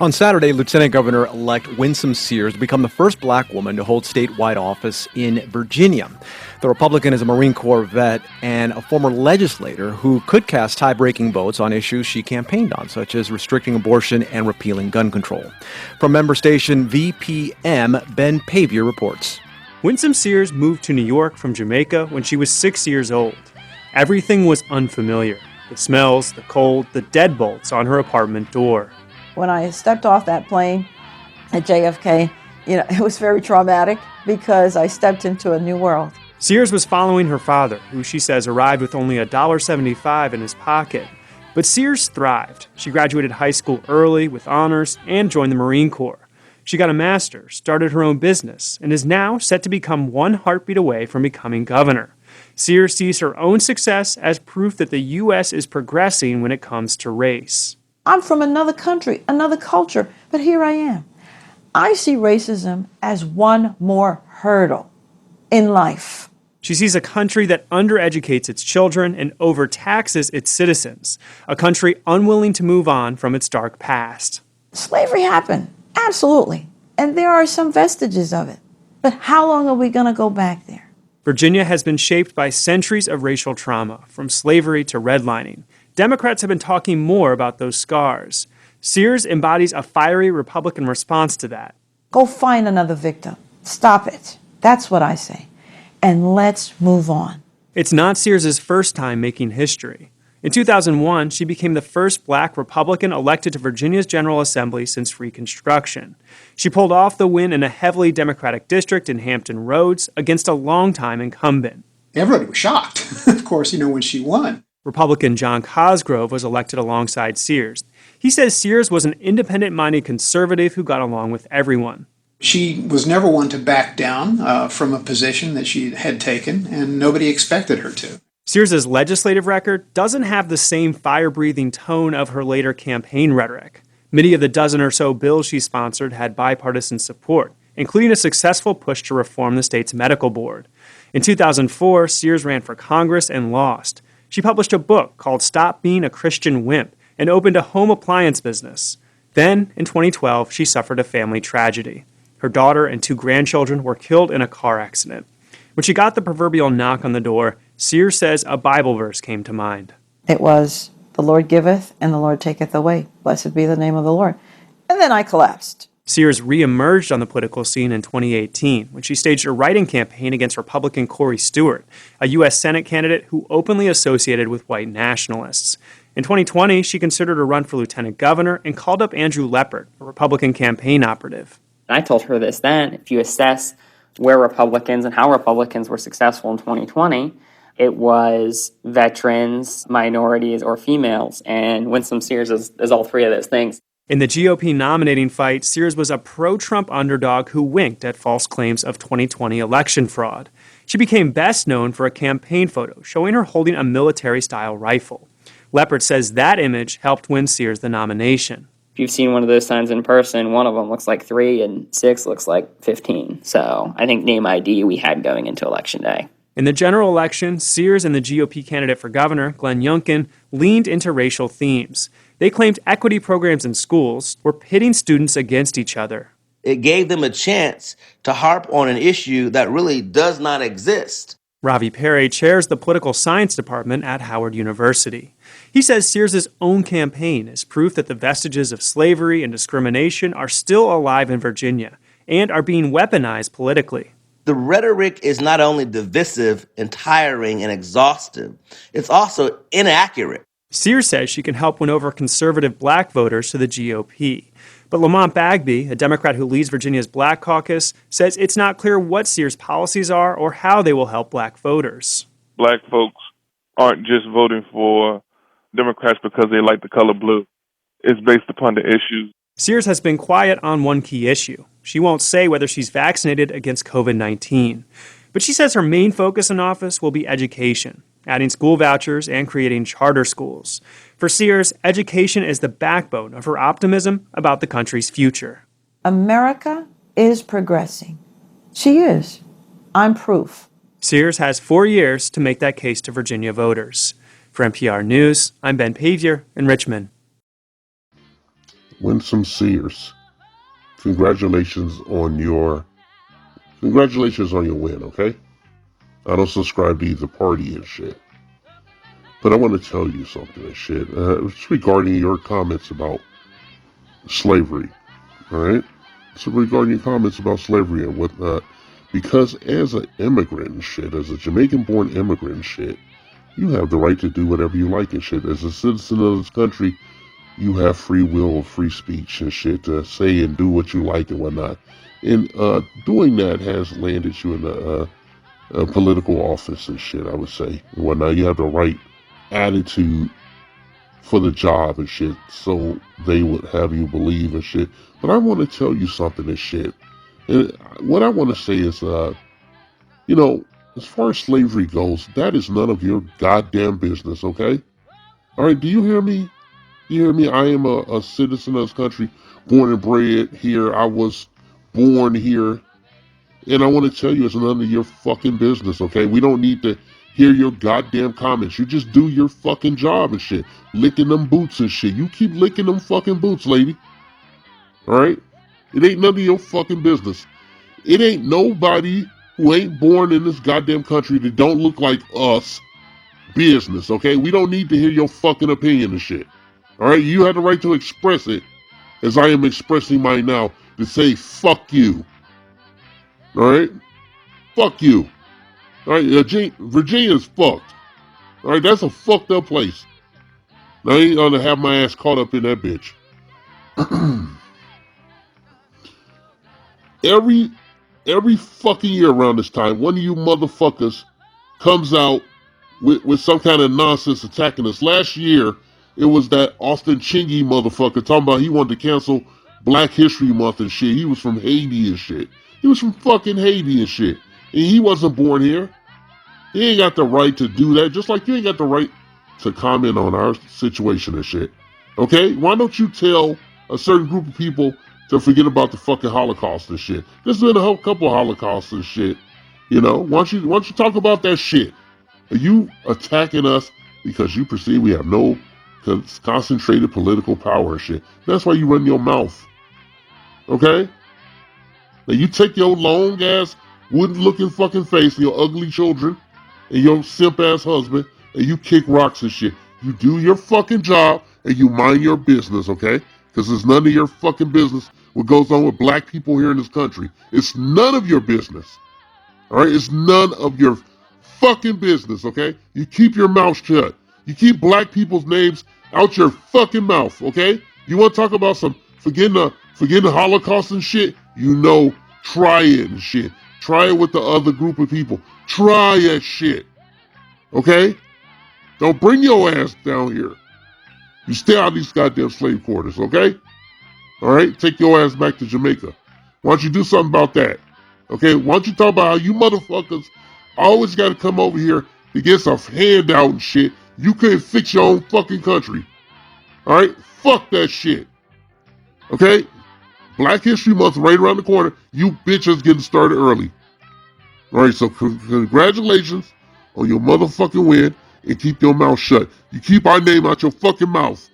On Saturday, Lieutenant Governor-elect Winsome Sears became the first black woman to hold statewide office in Virginia. The Republican is a Marine Corps vet and a former legislator who could cast tie-breaking votes on issues she campaigned on, such as restricting abortion and repealing gun control. From member station VPM, Ben Pavier reports. Winsome Sears moved to New York from Jamaica when she was 6 years old. Everything was unfamiliar. The smells, the cold, the deadbolts on her apartment door. When I stepped off that plane at JFK, it was very traumatic because I stepped into a new world. Sears was following her father, who she says arrived with only $1.75 in his pocket. But Sears thrived. She graduated high school early with honors and joined the Marine Corps. She got a master's, started her own business, and is now set to become one heartbeat away from becoming governor. Sears sees her own success as proof that the U.S. is progressing when it comes to race. I'm from another country, another culture, but here I am. I see racism as one more hurdle in life. She sees a country that undereducates its children and overtaxes its citizens, a country unwilling to move on from its dark past. Slavery happened, absolutely, and there are some vestiges of it. But how long are we going to go back there? Virginia has been shaped by centuries of racial trauma, from slavery to redlining. Democrats have been talking more about those scars. Sears embodies a fiery Republican response to that. Go find another victim. Stop it. That's what I say. And let's move on. It's not Sears' first time making history. In 2001, she became the first black Republican elected to Virginia's General Assembly since Reconstruction. She pulled off the win in a heavily Democratic district in Hampton Roads against a longtime incumbent. Everybody was shocked, of course, when she won. Republican John Cosgrove was elected alongside Sears. He says Sears was an independent-minded conservative who got along with everyone. She was never one to back down from a position that she had taken, and nobody expected her to. Sears' legislative record doesn't have the same fire-breathing tone of her later campaign rhetoric. Many of the dozen or so bills she sponsored had bipartisan support, including a successful push to reform the state's medical board. In 2004, Sears ran for Congress and lost. She published a book called Stop Being a Christian Wimp and opened a home appliance business. Then, in 2012, she suffered a family tragedy. Her daughter and 2 grandchildren were killed in a car accident. When she got the proverbial knock on the door, Sears says a Bible verse came to mind. It was, "The Lord giveth and the Lord taketh away. Blessed be the name of the Lord." And then I collapsed. Sears reemerged on the political scene in 2018 when she staged a write-in campaign against Republican Corey Stewart, a U.S. Senate candidate who openly associated with white nationalists. In 2020, she considered a run for lieutenant governor and called up Andrew Leppert, a Republican campaign operative. I told her this then: if you assess where Republicans and how Republicans were successful in 2020, it was veterans, minorities, or females, and Winsome Sears is all 3 of those things. In the GOP nominating fight, Sears was a pro-Trump underdog who winked at false claims of 2020 election fraud. She became best known for a campaign photo showing her holding a military-style rifle. Leppert says that image helped win Sears the nomination. If you've seen one of those signs in person, one of them looks like 3 and 6 looks like 15. So I think name ID we had going into Election Day. In the general election, Sears and the GOP candidate for governor, Glenn Youngkin, leaned into racial themes. They claimed equity programs in schools were pitting students against each other. It gave them a chance to harp on an issue that really does not exist. Ravi Perry chairs the political science department at Howard University. He says Sears' own campaign is proof that the vestiges of slavery and discrimination are still alive in Virginia and are being weaponized politically. The rhetoric is not only divisive and tiring and exhaustive, it's also inaccurate. Sears says she can help win over conservative black voters to the GOP. But Lamont Bagby, a Democrat who leads Virginia's Black Caucus, says it's not clear what Sears' policies are or how they will help black voters. Black folks aren't just voting for Democrats because they like the color blue. It's based upon the issues. Sears has been quiet on one key issue. She won't say whether she's vaccinated against COVID-19. But she says her main focus in office will be education, adding school vouchers and creating charter schools. For Sears, education is the backbone of her optimism about the country's future. America is progressing. She is. I'm proof. Sears has 4 years to make that case to Virginia voters. For NPR News, I'm Ben Pavier in Richmond. Winsome Sears, congratulations on your win, okay? I don't subscribe to either party and shit. But I want to tell you something and shit. It's regarding your comments about slavery, alright? So regarding your comments about slavery and whatnot, because as an immigrant and shit, as a Jamaican-born immigrant and shit, you have the right to do whatever you like and shit. As a citizen of this country, you have free will, free speech and shit to say and do what you like and whatnot. And doing that has landed you in a political office and shit, I would say. And whatnot. You have the right attitude for the job and shit, so they would have you believe and shit. But I want to tell you something and shit. And what I want to say is, you know, as far as slavery goes, that is none of your goddamn business, okay? Alright, do you hear me? You hear me? I am a citizen of this country, born and bred here. I was born here. And I want to tell you, it's none of your fucking business, okay? We don't need to hear your goddamn comments. You just do your fucking job and shit. Licking them boots and shit. You keep licking them fucking boots, lady. Alright? It ain't none of your fucking business. It ain't nobody who ain't born in this goddamn country that don't look like us business, okay? We don't need to hear your fucking opinion and shit. Alright? You have the right to express it, as I am expressing mine now, to say fuck you. Alright? Fuck you. Alright? Virginia's fucked. Alright? That's a fucked up place. Now I ain't gonna have my ass caught up in that bitch. Every fucking year around this time, one of you motherfuckers comes out with some kind of nonsense attacking us. Last year, it was that Austin Chingy motherfucker talking about he wanted to cancel Black History Month and shit. He was from Haiti and shit. He was from fucking Haiti and shit. And he wasn't born here. He ain't got the right to do that, just like you ain't got the right to comment on our situation and shit. Okay? Why don't you tell a certain group of people to forget about the fucking Holocaust and shit? There's been a whole couple of Holocausts and shit. You know? Why don't you talk about that shit? Are you attacking us because you perceive we have no concentrated political power and shit? That's why you run your mouth. Okay? Now you take your long ass, wooden looking fucking face and your ugly children and your simp ass husband and you kick rocks and shit. You do your fucking job and you mind your business, okay? Because it's none of your fucking business what goes on with black people here in this country. It's none of your business. Alright? It's none of your fucking business, okay? You keep your mouth shut. You keep black people's names out your fucking mouth, okay? You want to talk about some forgetting the Holocaust and shit? You know, try it and shit. Try it with the other group of people. Try that shit, okay? Don't bring your ass down here. You stay out of these goddamn slave quarters, okay? All right? Take your ass back to Jamaica. Why don't you do something about that? Okay? Why don't you talk about how you motherfuckers always got to come over here to get some handout and shit. You couldn't fix your own fucking country. All right? Fuck that shit. Okay? Black History Month right around the corner. You bitches getting started early. All right, so congratulations on your motherfucking win and keep your mouth shut. You keep our name out your fucking mouth.